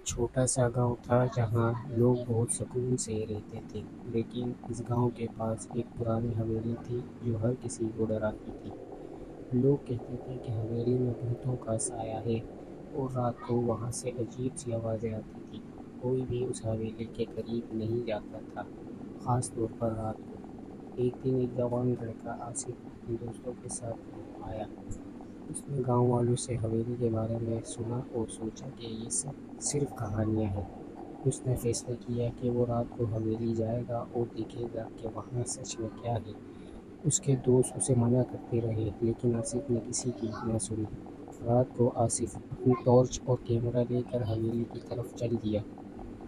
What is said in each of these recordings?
چھوٹا سا گاؤں تھا جہاں لوگ بہت سکون سے رہتے تھے، لیکن اس گاؤں کے پاس ایک پرانی حویلی تھی جو ہر کسی کو ڈراتی تھی۔ لوگ کہتے تھے کہ حویلی میں بھوتوں کا سایہ ہے اور رات کو وہاں سے عجیب سی آوازیں آتی تھیں۔ کوئی بھی اس حویلی کے قریب نہیں جاتا تھا، خاص طور پر رات کو۔ ایک دن ایک جوان لڑکا آصف اپنے دوستوں کے ساتھ آیا۔ اس نے گاؤں والوں سے حویلی کے بارے میں سنا اور سوچا کہ یہ سب صرف کہانیاں ہیں۔ اس نے فیصلہ کیا کہ وہ رات کو حویلی جائے گا اور دیکھے گا کہ وہاں سچ میں کیا ہے۔ اس کے دوست اسے منع کرتے رہے، لیکن آصف نے کسی کی نہ سنی۔ رات کو آصف اپنی ٹارچ اور کیمرہ لے کر حویلی کی طرف چل دیا۔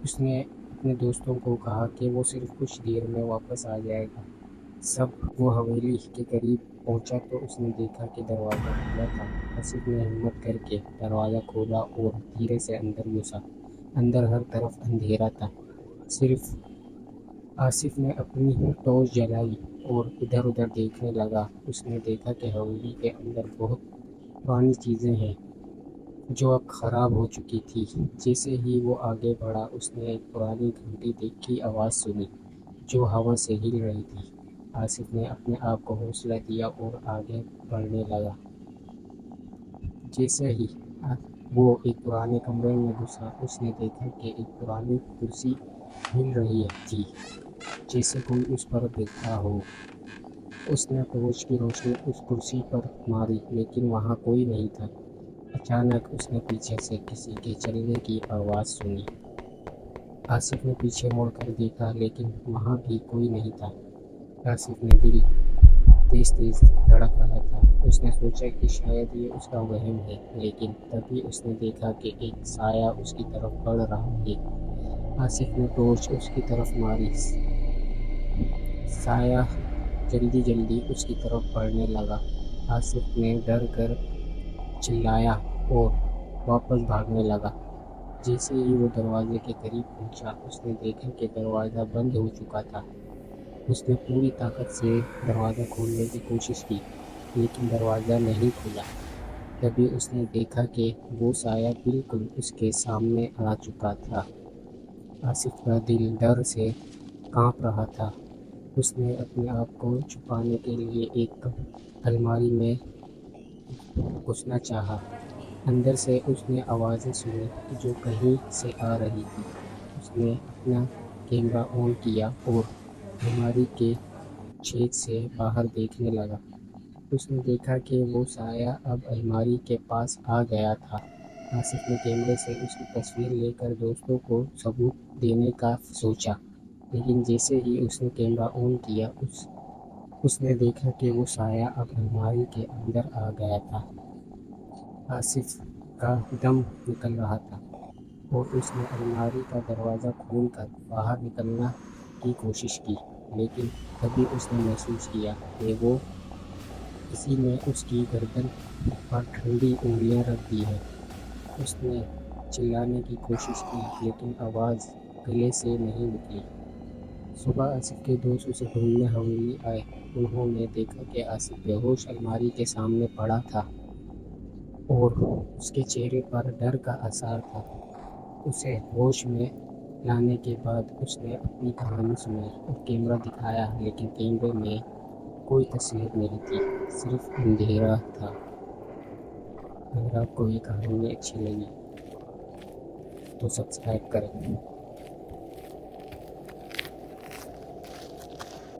اس نے اپنے دوستوں کو کہا کہ وہ صرف کچھ دیر میں واپس آ جائے گا۔ جب وہ حویلی کے قریب پہنچا تو اس نے دیکھا کہ دروازہ کھلا تھا۔ آصف نے ہمت کر کے دروازہ کھولا اور دھیرے سے اندر گھسا۔ اندر ہر طرف اندھیرا تھا۔ صرف آصف نے اپنی ٹارچ جلائی اور ادھر ادھر دیکھنے لگا۔ اس نے دیکھا کہ حویلی کے اندر بہت پرانی چیزیں ہیں جو اب خراب ہو چکی تھی۔ جیسے ہی وہ آگے بڑھا، اس نے ایک پرانی گھنٹی کی آواز سنی جو ہوا سے ہل رہی تھی۔ آصف نے اپنے آپ کو حوصلہ دیا اور آگے بڑھنے لگا۔ جیسے ہی وہ ایک پرانے کمرے میں گھسا، اس نے دیکھا کہ ایک پرانی کرسی ہل رہی تھی، جیسے کوئی اس پر بیٹھا ہو۔ اس نے ٹارچ کی روشنی اس کرسی پر ماری، لیکن وہاں کوئی نہیں تھا۔ اچانک اس نے پیچھے سے کسی کے چلنے کی آواز سنی۔ آصف نے پیچھے مڑ کر دیکھا، لیکن وہاں بھی کوئی نہیں تھا۔ آصف نے دل تیز تیز دھڑک رہا تھا۔ اس نے سوچا کہ شاید یہ اس کا وہم ہے، لیکن تبھی اس نے دیکھا کہ ایک سایہ اس کی طرف بڑھ رہا ہے۔ آصف نے ٹارچ اس کی طرف ماری۔ سایہ جلدی جلدی اس کی طرف بڑھنے لگا۔ آصف نے ڈر کر چلایا اور واپس بھاگنے لگا۔ جیسے ہی وہ دروازے کے قریب پہنچا، اس نے دیکھا کہ دروازہ بند ہو چکا تھا۔ اس نے پوری طاقت سے دروازہ کھولنے کی کوشش کی، لیکن دروازہ نہیں کھلا۔ تبھی اس نے دیکھا کہ وہ سایہ بالکل اس کے سامنے آ چکا تھا۔ آصف کا دل ڈر سے کانپ رہا تھا۔ اس نے اپنے آپ کو چھپانے کے لیے ایک الماری میں گھسنا چاہا۔ اندر سے اس نے آوازیں سنی جو کہیں سے آ رہی تھی۔ اس نے اپنا کیمرہ آن کیا اور الماری کے چھید سے باہر دیکھنے لگا۔ اس نے دیکھا کہ وہ سایہ اب الماری کے پاس آ گیا تھا۔ آصف نے کیمرے سے اس کی تصویر لے کر دوستوں کو ثبوت دینے کا سوچا، لیکن جیسے ہی اس نے کیمرہ آن کیا، اس نے دیکھا کہ وہ سایہ اب الماری کے اندر آ گیا تھا۔ آصف کا دم نکل رہا تھا اور اس نے الماری کا دروازہ کھول کر باہر نکلنے کی کوشش کی، لیکن تبھی اس نے محسوس کیا کہ وہ کسی نے اس کی گردن پر ٹھنڈی انگلیاں رکھ دی ہیں۔ اس نے چلانے کی کوشش کی، لیکن آواز گلے سے نہیں نکلی۔ صبح آصف کے دوست اسے ڈھونڈنے حویلی آئے۔ انہوں نے دیکھا کہ آصف بے ہوش الماری کے سامنے پڑا تھا اور اس کے چہرے پر ڈر کا اثر تھا۔ اسے ہوش میں لانے کے بعد اس نے اپنی کہانی سنائی اور کیمرہ دکھایا، لیکن کیمرے میں کوئی تصویر نہیں تھی، صرف اندھیرا تھا۔ اگر آپ کو یہ کہانی اچھی لگی تو سبسکرائب کریں۔